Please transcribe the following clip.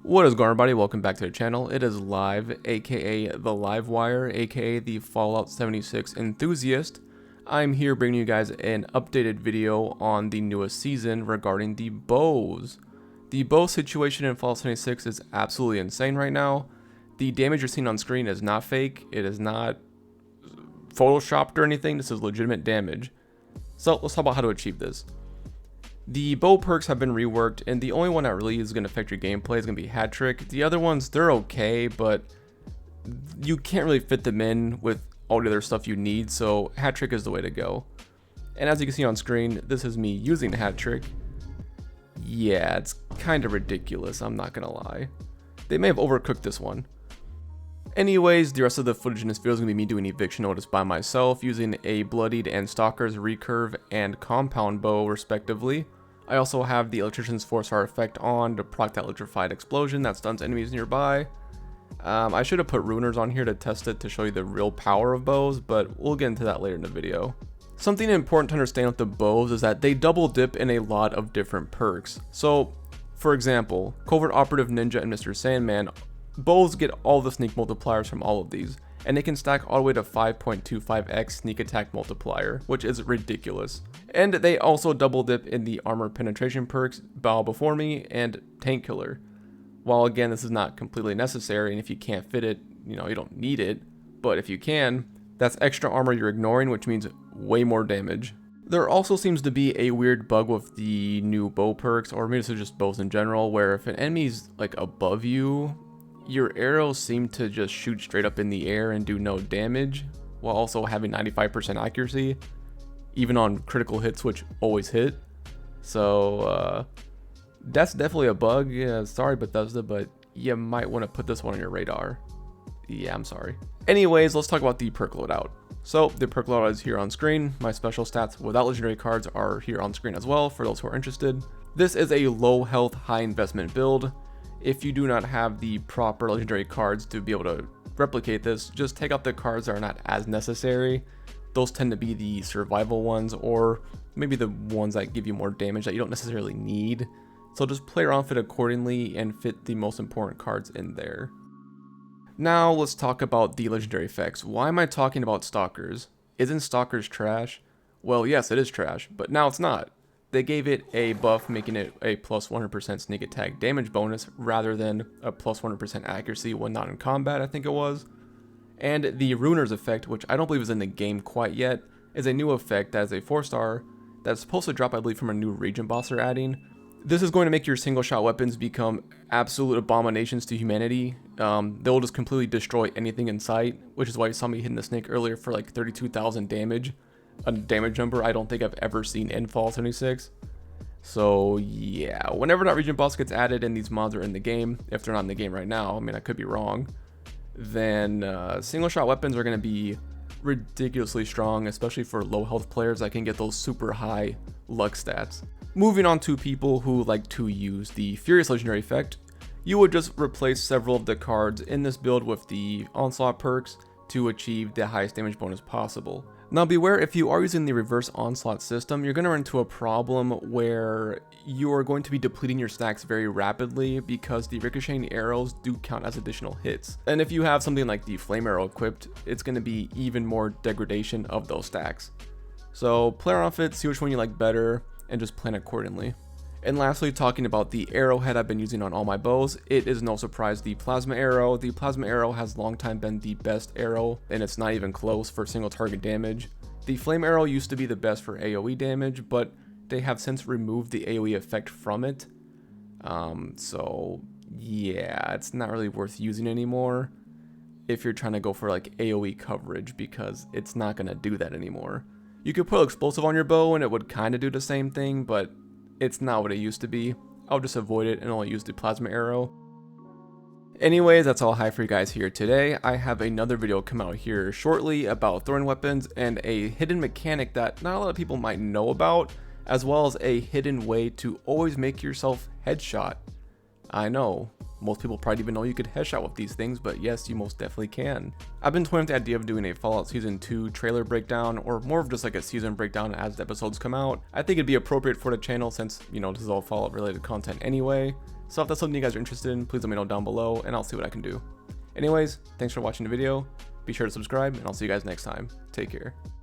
What is going on, everybody? Welcome back to the channel. It is Live, aka the Live Wire, aka the Fallout 76 enthusiast. I'm here bringing you guys an updated video on the newest season regarding the bows. The bow situation in Fallout 76 is absolutely insane right now. The damage you're seeing on screen is not fake. It is not photoshopped or anything. This is legitimate damage. So let's talk about how to achieve this. The bow perks have been reworked, and the only one that really is going to affect your gameplay is going to be Hat Trick. The other ones, they're okay, but you can't really fit them in with all the other stuff you need, so Hat Trick is the way to go. And as you can see on screen, this is me using Hat Trick. Yeah, it's kind of ridiculous, I'm not going to lie. They may have overcooked this one. Anyways, the rest of the footage in this video is going to be me doing Eviction Notice by myself, using a Bloodied and Stalker's Recurve and Compound Bow, respectively. I also have the Electrician's 4-star effect on to proc that electrified explosion that stuns enemies nearby. I should have put Ruiners on here to test it to show you the real power of bows, but we'll get into that later in the video. Something important to understand with the bows is that they double dip in a lot of different perks. So, for example, Covert Operative Ninja and Mr. Sandman, bows get all the sneak multipliers from all of these, and they can stack all the way to 5.25x sneak attack multiplier, which is ridiculous. And they also double dip in the armor penetration perks, Bow Before Me and Tank Killer. While again, this is not completely necessary, and if you can't fit it, you don't need it, but if you can, that's extra armor you're ignoring, which means way more damage. There also seems to be a weird bug with the new bow perks, or maybe this is just bows in general, where if an enemy's like above you, your arrows seem to just shoot straight up in the air and do no damage, while also having 95% accuracy, even on critical hits, which always hit. So that's definitely a bug. Yeah, sorry Bethesda, but you might want to put this one on your radar. Yeah, I'm sorry. Anyways, let's talk about the perk loadout. So the perk loadout is here on screen. My special stats without legendary cards are here on screen as well for those who are interested. This is a low health, high investment build. If you do not have the proper legendary cards to be able to replicate this, just take out the cards that are not as necessary. Those tend to be the survival ones, or maybe the ones that give you more damage that you don't necessarily need. So just play around with it accordingly and fit the most important cards in there. Now let's talk about the legendary effects. Why am I talking about Stalkers? Isn't Stalkers trash? Well, yes, it is trash, but now it's not. They gave it a buff, making it a plus 100% sneak attack damage bonus rather than a plus 100% accuracy when not in combat, I think it was. And the Ruiners effect, which I don't believe is in the game quite yet, is a new effect that is a 4-star that's supposed to drop, I believe, from a new region boss they're adding. This is going to make your single shot weapons become absolute abominations to humanity. They'll just completely destroy anything in sight, which is why you saw me hitting the snake earlier for like 32,000 damage. A damage number I don't think I've ever seen in Fallout 76. So yeah, whenever that region boss gets added and these mods are in the game, if they're not in the game right now, I mean I could be wrong, then single shot weapons are going to be ridiculously strong, especially for low health players that can get those super high luck stats. Moving on to people who like to use the Furious legendary effect, you would just replace several of the cards in this build with the Onslaught perks to achieve the highest damage bonus possible. Now beware, if you are using the reverse onslaught system, you're going to run into a problem where you are going to be depleting your stacks very rapidly because the ricocheting arrows do count as additional hits. And if you have something like the flame arrow equipped, it's going to be even more degradation of those stacks. So play around with it, see which one you like better, and just plan accordingly. And lastly, talking about the arrowhead I've been using on all my bows, it is no surprise the plasma arrow. The plasma arrow has long time been the best arrow, and it's not even close for single target damage. The flame arrow used to be the best for AoE damage, but they have since removed the AoE effect from it. So yeah, it's not really worth using anymore if you're trying to go for like AoE coverage, because it's not going to do that anymore. You could put explosive on your bow and it would kind of do the same thing, but it's not what it used to be. I'll just avoid it and only use the plasma arrow. Anyways, that's all I have for you guys here today. I have another video come out here shortly about throwing weapons and a hidden mechanic that not a lot of people might know about, as well as a hidden way to always make yourself headshot. I know, most people probably even know you could headshot with these things, but yes, you most definitely can. I've been toying with the idea of doing a Fallout Season 2 trailer breakdown, or more of just like a season breakdown as the episodes come out. I think it'd be appropriate for the channel since, this is all Fallout related content anyway. So if that's something you guys are interested in, please let me know down below and I'll see what I can do. Anyways, thanks for watching the video. Be sure to subscribe and I'll see you guys next time. Take care.